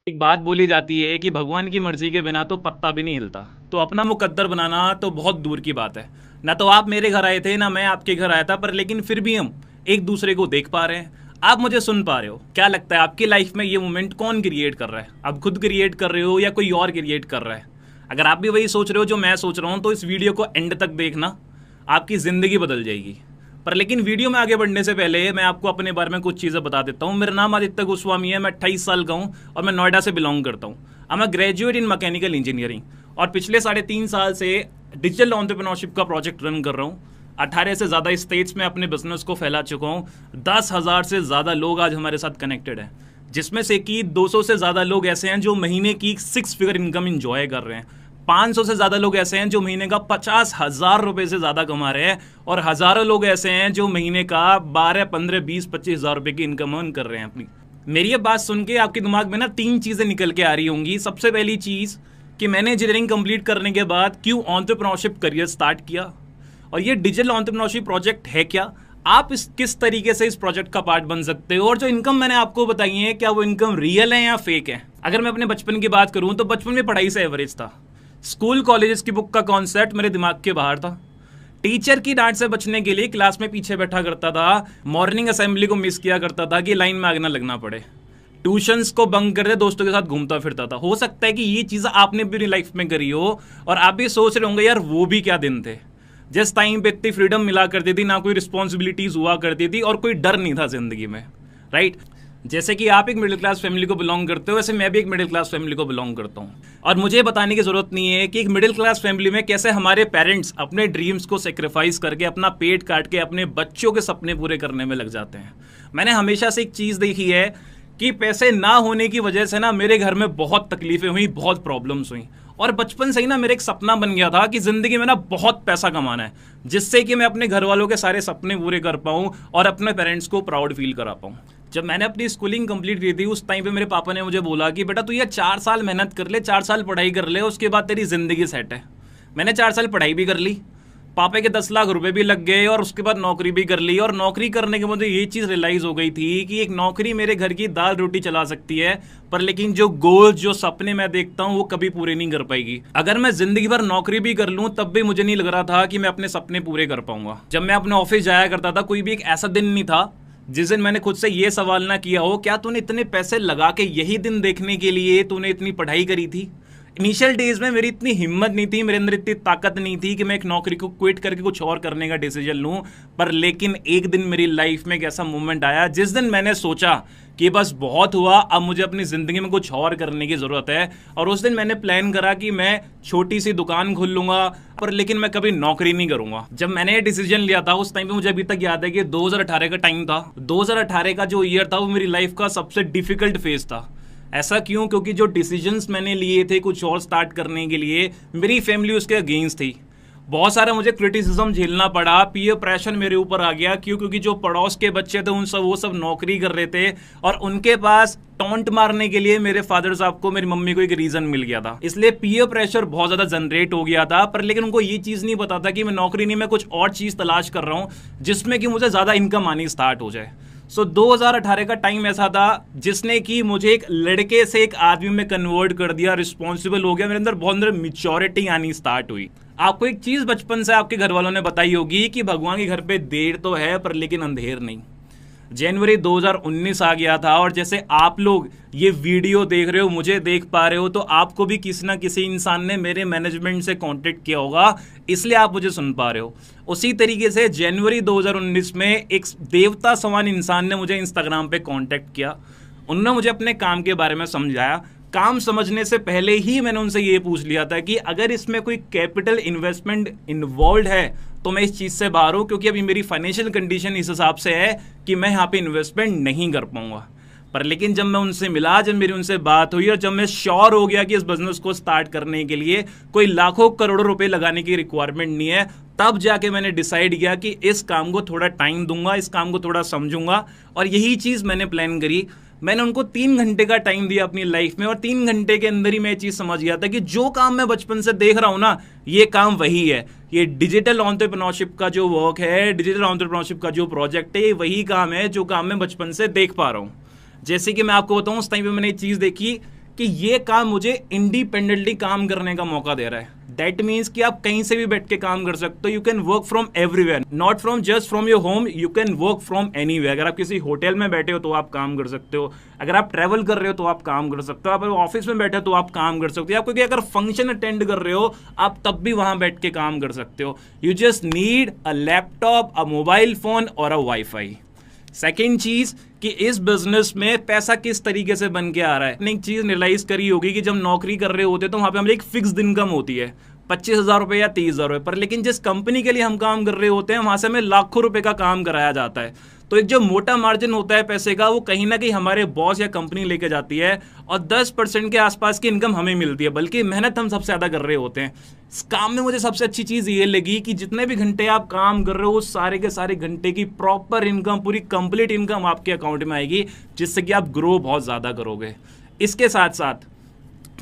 एक बात बोली जाती है कि भगवान की मर्जी के बिना तो पत्ता भी नहीं हिलता। तो अपना मुकद्दर बनाना तो बहुत दूर की बात है। ना तो आप मेरे घर आए थे ना मैं आपके घर आया था, पर लेकिन फिर भी हम एक दूसरे को देख पा रहे हैं। आप मुझे सुन पा रहे हो। क्या लगता है आपकी लाइफ में ये मोमेंट कौन क्रिएट कर रहा है? आप खुद क्रिएट कर रहे हो या कोई और क्रिएट कर रहा है? अगर आप भी वही सोच रहे हो जो मैं सोच रहा हूँ तो इस वीडियो को एंड तक देखना, आपकी ज़िंदगी बदल जाएगी। पर लेकिन वीडियो में आगे बढ़ने से पहले मैं आपको अपने बारे में कुछ चीज़ें बता देता हूँ। मेरा नाम आदित्य गोस्वामी है, मैं 28 साल का हूँ और मैं नोएडा से बिलोंग करता हूँ। I am graduate in mechanical engineering और पिछले 3.5 साल से डिजिटल एंटरप्रेन्योरशिप का प्रोजेक्ट रन कर रहा हूँ। 18 से ज़्यादा स्टेट्स में अपने बिजनेस को फैला चुका हूँ। 10,000 से ज़्यादा लोग आज हमारे साथ कनेक्टेड हैं, जिसमें से कि 200 से ज़्यादा लोग ऐसे हैं जो महीने की 6 फिगर इनकम इंजॉय कर रहे हैं। 500 से ज़्यादा लोग ऐसे हैं जो महीने का 50,000 रुपये से ज़्यादा कमा रहे हैं और हज़ारों लोग ऐसे हैं जो महीने का 12, 15, 20, 25,000 रुपये की इनकम अर्न कर रहे हैं अपनी। मेरी ये बात सुन के आपके दिमाग में ना 3 चीज़ें निकल के आ रही होंगी। सबसे पहली चीज़ कि मैंने इंजीनियरिंग कंप्लीट करने के बाद क्यों एंटरप्रेन्योरशिप करियर स्टार्ट किया, और ये डिजिटल एंटरप्रेन्योरशिप प्रोजेक्ट है क्या, आप किस तरीके से इस प्रोजेक्ट का पार्ट बन सकते हो, और जो इनकम मैंने आपको बताई है क्या वो इनकम रियल है या फेक है। अगर मैं अपने बचपन की बात करूं तो बचपन में पढ़ाई से एवरेज था। स्कूल कॉलेजेस की बुक का कॉन्सेप्ट मेरे दिमाग के बाहर था। टीचर की डांट से बचने के लिए क्लास में पीछे बैठा करता था। मॉर्निंग असेंबली को मिस किया करता था कि लाइन में आगे ना लगना पड़े। ट्यूशंस को बंक करते दोस्तों के साथ घूमता फिरता था। हो सकता है कि ये चीज़ आपने भी अपनी लाइफ में करी हो और आप भी सोच रहे होंगे यार वो भी क्या दिन थे जिस टाइम पे इतनी फ्रीडम मिला करती थी, ना कोई रिस्पॉन्सिबिलिटीज हुआ करती थी और कोई डर नहीं था जिंदगी में, राइट। जैसे कि आप एक मिडिल क्लास फैमिली को बिलोंग करते हो, वैसे मैं भी एक मिडिल क्लास फैमिली को बिलोंग करता हूँ। और मुझे बताने की जरूरत नहीं है कि एक मिडिल क्लास फैमिली में कैसे हमारे पेरेंट्स अपने ड्रीम्स को सेक्रीफाइस करके अपना पेट काट के अपने बच्चों के सपने पूरे करने में लग जाते हैं। मैंने हमेशा से एक चीज़ देखी है कि पैसे ना होने की वजह से ना मेरे घर में बहुत तकलीफें हुई, बहुत प्रॉब्लम्स हुई। और बचपन से ही ना मेरा एक सपना बन गया था कि ज़िंदगी में ना बहुत पैसा कमाना है, जिससे कि मैं अपने घर वालों के सारे सपने पूरे कर पाऊँ और अपने पेरेंट्स को प्राउड फील करा पाऊँ। जब मैंने अपनी स्कूलिंग कंप्लीट की थी उस टाइम पे मेरे पापा ने मुझे बोला कि बेटा तू ये 4 साल मेहनत कर ले, 4 साल पढ़ाई कर ले, उसके बाद तेरी ज़िंदगी सेट है। मैंने 4 साल पढ़ाई भी कर ली, पापा के 10 लाख रुपए भी लग गए और उसके बाद नौकरी भी कर ली। और नौकरी करने के मुझे ये चीज़ रियलाइज़ हो गई थी कि एक नौकरी मेरे घर की दाल रोटी चला सकती है, पर लेकिन जो गोल जो सपने मैं देखता हूँ वो कभी पूरे नहीं कर पाएगी। अगर मैं जिंदगी भर नौकरी भी कर लूँ तब भी मुझे नहीं लग रहा था कि मैं अपने सपने पूरे कर पाऊंगा। जब मैं अपने ऑफिस जाया करता था, कोई भी एक ऐसा दिन नहीं था जिस दिन मैंने खुद से ये सवाल ना किया हो क्या तूने इतने पैसे लगा के यही दिन देखने के लिए तूने इतनी पढ़ाई करी थी। इनिशियल डेज में मेरी इतनी हिम्मत नहीं थी, मेरे अंदर इतनी ताकत नहीं थी कि मैं एक नौकरी को क्विट करके कुछ और करने का डिसीजन लूं। पर लेकिन एक दिन मेरी लाइफ में एक ऐसा मोमेंट आया जिस दिन मैंने सोचा कि बस बहुत हुआ, अब मुझे अपनी ज़िंदगी में कुछ और करने की ज़रूरत है। और उस दिन मैंने प्लान करा कि मैं छोटी सी दुकान खोल लूँगा, पर लेकिन मैं कभी नौकरी नहीं करूँगा। जब मैंने ये डिसीजन लिया था उस टाइम पे मुझे अभी तक याद है कि 2018 का टाइम था। 2018 का जो ईयर था वो मेरी लाइफ का सबसे डिफिकल्ट फेज था। ऐसा क्यों? क्योंकि जो डिसीजंस मैंने लिए थे कुछ और स्टार्ट करने के लिए, मेरी फैमिली उसके अगेंस्ट थी। बहुत सारा मुझे क्रिटिसिज्म झेलना पड़ा, पीयर प्रेशर मेरे ऊपर आ गया। क्यों? क्योंकि जो पड़ोस के बच्चे थे वो सब नौकरी कर रहे थे और उनके पास टॉन्ट मारने के लिए मेरे फादर साहब को, मेरी मम्मी को एक रीजन मिल गया था। इसलिए पीयर प्रेशर बहुत ज़्यादा जनरेट हो गया था। पर लेकिन उनको ये चीज़ नहीं पता था कि मैं नौकरी नहीं, मैं कुछ और चीज़ तलाश कर रहा हूँ जिसमें कि मुझे ज़्यादा इनकम आनी स्टार्ट हो जाए। 2018 का टाइम ऐसा था जिसने कि मुझे एक लड़के से एक आदमी में कन्वर्ट कर दिया, रिस्पॉन्सिबल हो गया, मेरे अंदर बहुत अंदर मैच्योरिटी आनी स्टार्ट हुई। आपको एक चीज़ बचपन से आपके घर वालों ने बताई होगी कि भगवान के घर पे देर तो है पर लेकिन अंधेर नहीं। जनवरी 2019 आ गया था और जैसे आप लोग ये वीडियो देख रहे हो, मुझे देख पा रहे हो, तो आपको भी किसी ना किसी इंसान ने मेरे मैनेजमेंट से कांटेक्ट किया होगा, इसलिए आप मुझे सुन पा रहे हो। उसी तरीके से जनवरी 2019 में एक देवता समान इंसान ने मुझे इंस्टाग्राम पे कांटेक्ट किया। उन्होंने मुझे अपने काम के बारे में समझाया। काम समझने से पहले ही मैंने उनसे ये पूछ लिया था कि अगर इसमें कोई कैपिटल इन्वेस्टमेंट इन्वॉल्व है तो मैं इस चीज़ से बाहर हूँ, क्योंकि अभी मेरी फाइनेंशियल कंडीशन इस हिसाब से है कि मैं यहाँ पे इन्वेस्टमेंट नहीं कर पाऊंगा। पर लेकिन जब मैं उनसे मिला, जब मेरी उनसे बात हुई और जब मैं श्योर हो गया कि इस बिजनेस को स्टार्ट करने के लिए कोई लाखों करोड़ों रुपए लगाने की रिक्वायरमेंट नहीं है, तब जाके मैंने डिसाइड किया कि इस काम को थोड़ा टाइम दूंगा, इस काम को थोड़ा समझूंगा। और यही चीज़ मैंने प्लान करी। मैंने उनको 3 घंटे का टाइम दिया अपनी लाइफ में और 3 घंटे के अंदर ही मैं ये चीज़ समझ गया था कि जो काम मैं बचपन से देख रहा हूँ ना, ये काम वही है। ये डिजिटल एंटरप्रेन्योरशिप का जो वर्क है, डिजिटल एंटरप्रेन्योरशिप का जो प्रोजेक्ट है, ये वही काम है जो काम मैं बचपन से देख पा रहा हूँ। जैसे कि मैं आपको बताऊँ, उस टाइम पे मैंने एक चीज़ देखी कि ये काम मुझे इंडिपेंडेंटली काम करने का मौका दे रहा है। दैट मीन्स कि आप कहीं से भी बैठ के काम कर सकते हो। You can work from everywhere, not from just from your home, you can work from anywhere. अगर आप किसी होटल में बैठे हो तो आप काम कर सकते हो, अगर आप ट्रैवल कर रहे हो तो आप काम कर सकते हो, आप ऑफिस में बैठे हो तो आप काम कर सकते हो, आप कोई अगर फंक्शन अटेंड कर रहे हो आप तब भी वहां बैठ के काम कर सकते हो। You just need a laptop, a mobile phone और अ वाईफाई। सेकेंड चीज कि इस बिजनेस में पैसा किस तरीके से बन के आ रहा है। एक चीज रियलाइज करी होगी कि जब नौकरी कर रहे होते तो वहां पे हमें एक फिक्स इनकम होती है 25,000 रुपए या 30,000 रुपए पर, लेकिन जिस कंपनी के लिए हम काम कर रहे होते हैं वहां से हमें लाखों रुपए का काम कराया जाता है। तो एक जो मोटा मार्जिन होता है पैसे का वो कहीं ना कहीं हमारे बॉस या कंपनी लेके जाती है और 10% के आसपास की इनकम हमें मिलती है, बल्कि मेहनत हम सबसे ज्यादा कर रहे होते हैं। इस काम में मुझे सबसे अच्छी चीज ये लगी कि जितने भी घंटे आप काम कर रहे हो उस सारे के सारे घंटे की प्रॉपर इनकम, पूरी कंप्लीट इनकम आपके अकाउंट में आएगी, जिससे कि आप ग्रो बहुत ज्यादा करोगे। इसके साथ साथ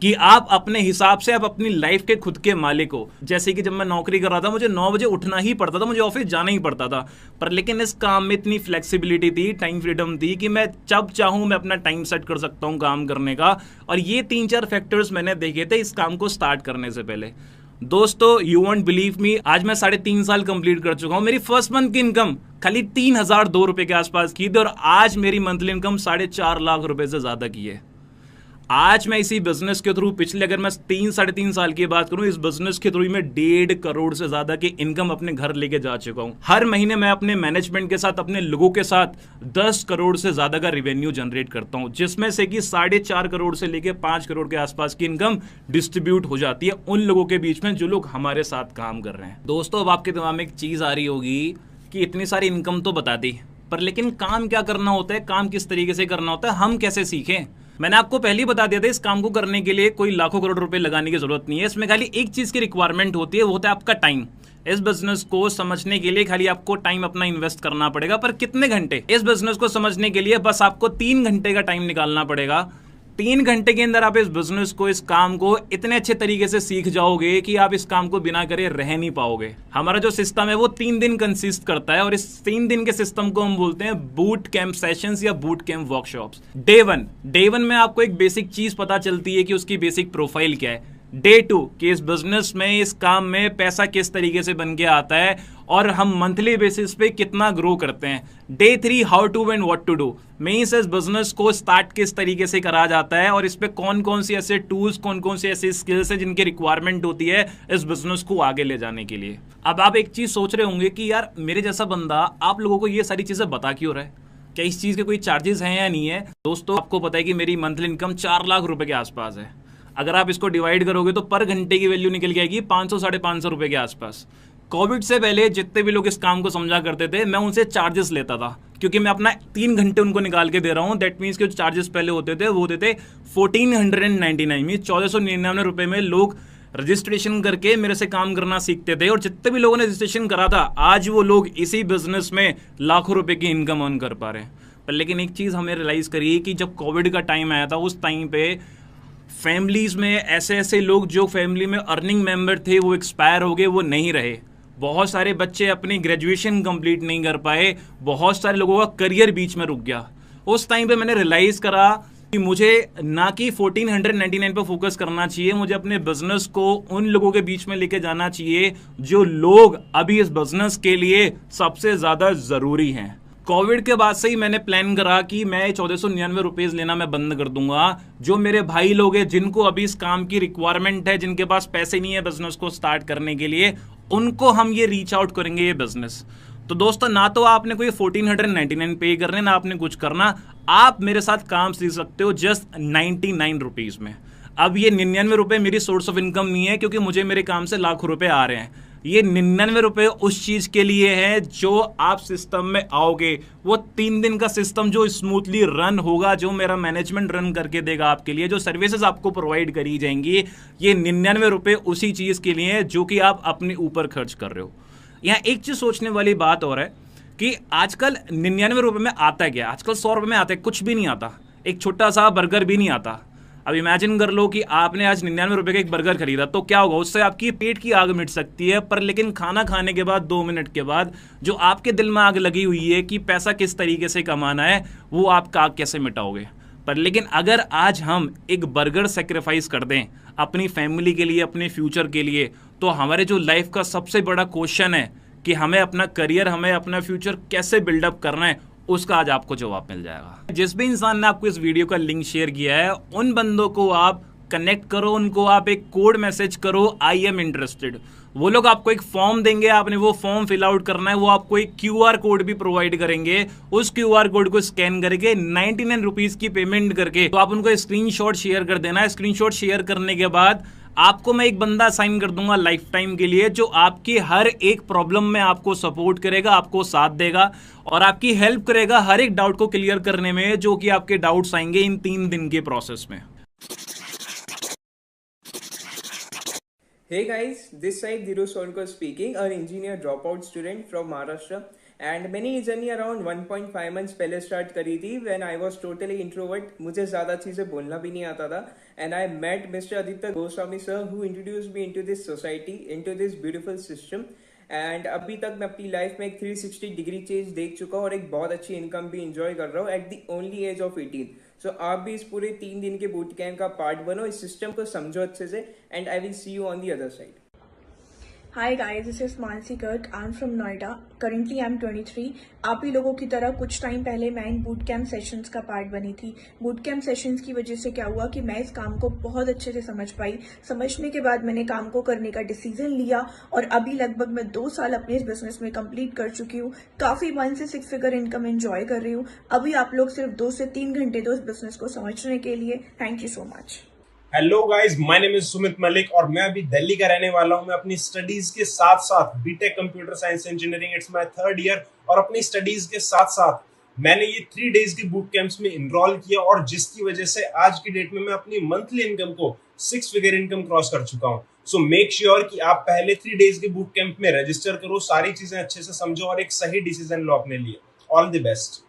कि आप अपने हिसाब से आप अपनी लाइफ के खुद के मालिक हो। जैसे कि जब मैं नौकरी कर रहा था मुझे 9 बजे उठना ही पड़ता था, मुझे ऑफिस जाना ही पड़ता था, पर लेकिन इस काम में इतनी फ्लेक्सिबिलिटी थी, टाइम फ्रीडम थी कि मैं जब चाहूं मैं अपना टाइम सेट कर सकता हूं काम करने का। और ये 3-4 फैक्टर्स मैंने देखे थे इस काम को स्टार्ट करने से पहले। दोस्तों यू वॉन्ट बिलीव मी, आज मैं 3.5 साल कंप्लीट कर चुका हूं। मेरी फर्स्ट मंथ की इनकम खाली 3,002 रुपए के आसपास की थी और आज मेरी मंथली इनकम 4.5 लाख रुपए से ज्यादा की है। आज मैं इसी बिजनेस के थ्रू पिछले अगर मैं 3-3.5 साल की बात करूं, इस बिजनेस के थ्रू मैं 1.5 करोड़ से ज्यादा की इनकम अपने घर लेके जा चुका हूं। हर महीने मैं अपने मैनेजमेंट के साथ, अपने लोगों के साथ 10 करोड़ से ज्यादा का रेवेन्यू जनरेट करता हूं, जिसमें से कि 4.5 करोड़ से लेके 5 करोड़ के आसपास की इनकम डिस्ट्रीब्यूट हो जाती है उन लोगों के बीच में जो लोग हमारे साथ काम कर रहे हैं। दोस्तों अब आपके दिमाग में एक चीज आ रही होगी कि इतनी सारी इनकम तो बता दी, पर लेकिन काम क्या करना होता है, काम किस तरीके से करना होता है, हम कैसे सीखें। मैंने आपको पहले ही बता दिया था इस काम को करने के लिए कोई लाखों करोड़ रुपए लगाने की जरूरत नहीं है। इसमें खाली एक चीज की रिक्वायरमेंट होती है, वो होता है आपका टाइम। इस बिजनेस को समझने के लिए खाली आपको टाइम अपना इन्वेस्ट करना पड़ेगा, पर कितने घंटे। इस बिजनेस को समझने के लिए बस आपको 3 घंटे का टाइम निकालना पड़ेगा। 3 घंटे के अंदर आप इस बिजनेस को, इस काम को इतने अच्छे तरीके से सीख जाओगे कि आप इस काम को बिना करे रह नहीं पाओगे। हमारा जो सिस्टम है वो 3 दिन कंसिस्ट करता है और इस 3 दिन के सिस्टम को हम बोलते हैं बूट कैंप सेशंस या boot camp workshops. Day one में आपको एक बेसिक चीज पता चलती है कि उसकी बेसिक प्रोफाइल क्या है। डे 2 कि इस बिजनेस में, इस काम में पैसा किस तरीके से बन के आता है और हम मंथली बेसिस पे कितना ग्रो करते हैं। Day 3 how to and what to do, means इस बिजनेस को स्टार्ट किस तरीके से करा जाता है और इस पे कौन कौन सी ऐसे टूल्स, कौन कौन सी ऐसी स्किल्स है जिनकी रिक्वायरमेंट होती है इस बिजनेस को आगे ले जाने के लिए। अब आप एक चीज सोच रहे होंगे कि यार मेरे जैसा बंदा आप लोगों को ये सारी चीजें बता क्यों रहा है, क्या इस चीज के कोई चार्जेस हैं या नहीं है। दोस्तों आपको पता है कि मेरी मंथली इनकम 4 लाख रुपए के आसपास है। अगर आप इसको डिवाइड करोगे तो पर घंटे की वैल्यू निकल जाएगी 500-550 रुपए के आसपास। कोविड से पहले जितने भी लोग इस काम को समझा करते थे मैं उनसे चार्जेस लेता था, क्योंकि मैं अपना 3 घंटे उनको निकाल के दे रहा हूं। दैट मीन्स के जो चार्जेस पहले होते थे वो होते थे 1499, मीन 1499 रुपए में लोग रजिस्ट्रेशन करके मेरे से काम करना सीखते थे। और जितने भी लोगों ने रजिस्ट्रेशन करा था आज वो लोग इसी बिजनेस में लाखों रुपए की इनकम अर्न कर पा रहे हैं। पर लेकिन एक चीज हमें रियलाइज करी कि जब कोविड का टाइम आया था उस टाइम पे फैमिलीज में ऐसे ऐसे लोग जो फैमिली में अर्निंग मेंबर थे वो एक्सपायर हो गए, वो नहीं रहे। बहुत सारे बच्चे अपनी ग्रेजुएशन कंप्लीट नहीं कर पाए, बहुत सारे लोगों का करियर बीच में रुक गया। उस टाइम पे मैंने रियलाइज करा कि मुझे ना कि 1499 पे फोकस करना चाहिए, मुझे अपने बिजनेस को उन लोगों के बीच में लेके जाना चाहिए जो लोग अभी इस बिजनेस के लिए सबसे ज्यादा जरूरी हैं। कोविड के बाद से ही मैंने प्लान करा कि मैं 1499 रुपीज लेना मैं बंद कर दूंगा। जो मेरे भाई लोग हैं जिनको अभी इस काम की रिक्वायरमेंट है, जिनके पास पैसे नहीं है बिजनेस को स्टार्ट करने के लिए, उनको हम ये रीच आउट करेंगे ये बिजनेस। तो दोस्तों ना तो आपने कोई 1499 पे करने, ना आपने कुछ करना, आप मेरे साथ काम सीख सकते हो जस्ट 99 रुपीज में। अब ये 99 रुपए मेरी सोर्स ऑफ इनकम नहीं है, क्योंकि मुझे मेरे काम से लाखों रुपए आ रहे हैं। ये 99 रुपए उस चीज के लिए है जो आप सिस्टम में आओगे, वो 3 दिन का सिस्टम जो स्मूथली रन होगा, जो मेरा मैनेजमेंट रन करके देगा आपके लिए, जो सर्विसेज आपको प्रोवाइड करी जाएंगी, ये 99 रुपए उसी चीज के लिए है जो कि आप अपने ऊपर खर्च कर रहे हो। यहाँ एक चीज सोचने वाली बात और है कि आजकल 99 रुपए में आता क्या, आजकल 100 रुपए में आता है, कुछ भी नहीं आता, एक छोटा सा बर्गर भी नहीं आता। अब इमेजिन कर लो कि आपने आज 99 रुपए का एक बर्गर खरीदा, तो क्या होगा, उससे आपकी पेट की आग मिट सकती है, पर लेकिन खाना खाने के बाद 2 मिनट के बाद जो आपके दिल में आग लगी हुई है कि पैसा किस तरीके से कमाना है, वो आपका आग कैसे मिटाओगे। पर लेकिन अगर आज हम एक बर्गर सेक्रीफाइस कर दें अपनी फैमिली के लिए, अपने फ्यूचर के लिए, तो हमारे जो लाइफ का सबसे बड़ा क्वेश्चन है कि हमें अपना करियर, हमें अपना फ्यूचर कैसे बिल्डअप करना है, उसका आज आपको जवाब मिल जाएगा। जिस भी इंसान ने आपको इस वीडियो का लिंक शेयर किया है, उन बंदों को आप कनेक्ट करो, उनको आप एक कोड मैसेज करो, आई एम इंटरेस्टेड। वो लोग आपको एक फॉर्म देंगे, आपने वो फॉर्म फिल आउट करना है, वो आपको एक क्यूआर कोड भी प्रोवाइड करेंगे। उस क्यूआर कोड को स्कैन करके 99 रुपीज की पेमेंट करके तो आप उनको स्क्रीनशॉट शेयर कर देना है। स्क्रीनशॉट शेयर करने के बाद आपको मैं एक बंदा असाइन कर दूंगा लाइफ टाइम के लिए, जो आपकी हर एक प्रॉब्लम में आपको सपोर्ट करेगा, आपको साथ देगा और आपकी हेल्प करेगा हर एक डाउट को क्लियर करने में, जो कि आपके डाउट्स आएंगे इन 3 दिन के प्रोसेस में। Hey guys, this side Dhiru Solkar speaking, an engineer dropout student from Maharashtra, and मैंने ये जर्नी अराउंड 1.5 मंथ्स पहले स्टार्ट करी थी when I was totally introvert. मुझे ज़्यादा चीज़ें बोलना भी नहीं आता था and I met mister Aditya Goswami sir who introduced me into this society, into this beautiful system. And अभी तक मैं अपनी लाइफ में एक 360 डिग्री चेंज देख चुका हूँ और एक बहुत अच्छी इनकम भी इंजॉय कर रहा हूँ at the only age of 18। So आप भी इस पूरे 3 दिन के बूट कैंप का पार्ट बनो, इस सिस्टम को समझो अच्छे से and I will see you on the other side. Hi guys, this is Mansi Garg. I'm from Noida. Currently I'm 23. आप ही लोगों की तरह कुछ टाइम पहले मैं इन बूट कैंप सेशंस का पार्ट बनी थी। बूट कैंप सेशंस की वजह से क्या हुआ कि मैं इस काम को बहुत अच्छे से समझ पाई। समझने के बाद मैंने काम को करने का डिसीजन लिया और अभी लगभग मैं 2 साल अपने इस बिजनेस में कंप्लीट कर चुकी हूँ। काफी मन से 6 फिगर इनकम एंजॉय कर रही हूँ। अभी आप लोग सिर्फ 2 से 3 घंटे दो इस बिजनेस को समझने के लिए। Thank you so much. Hello guys, my name is Sumit Malik और मैं अभी दिल्ली का रहने वाला हूं। मैं अपनी स्टडीज के साथ साथ B Tech computer science engineering, it's my 3rd year, और अपनी स्टडीज के साथ साथ मैंने ये 3 डेज के बूट कैंप्स में इनरोल किया और जिसकी वजह से आज की डेट में मैं अपनी मंथली इनकम को 6 फिगर इनकम क्रॉस कर चुका हूं। सो मेक श्योर कि आप पहले 3 डेज के बूट कैंप में रजिस्टर करो, सारी चीजें अच्छे से समझो और एक सही डिसीजन लो अपने लिए। All the best.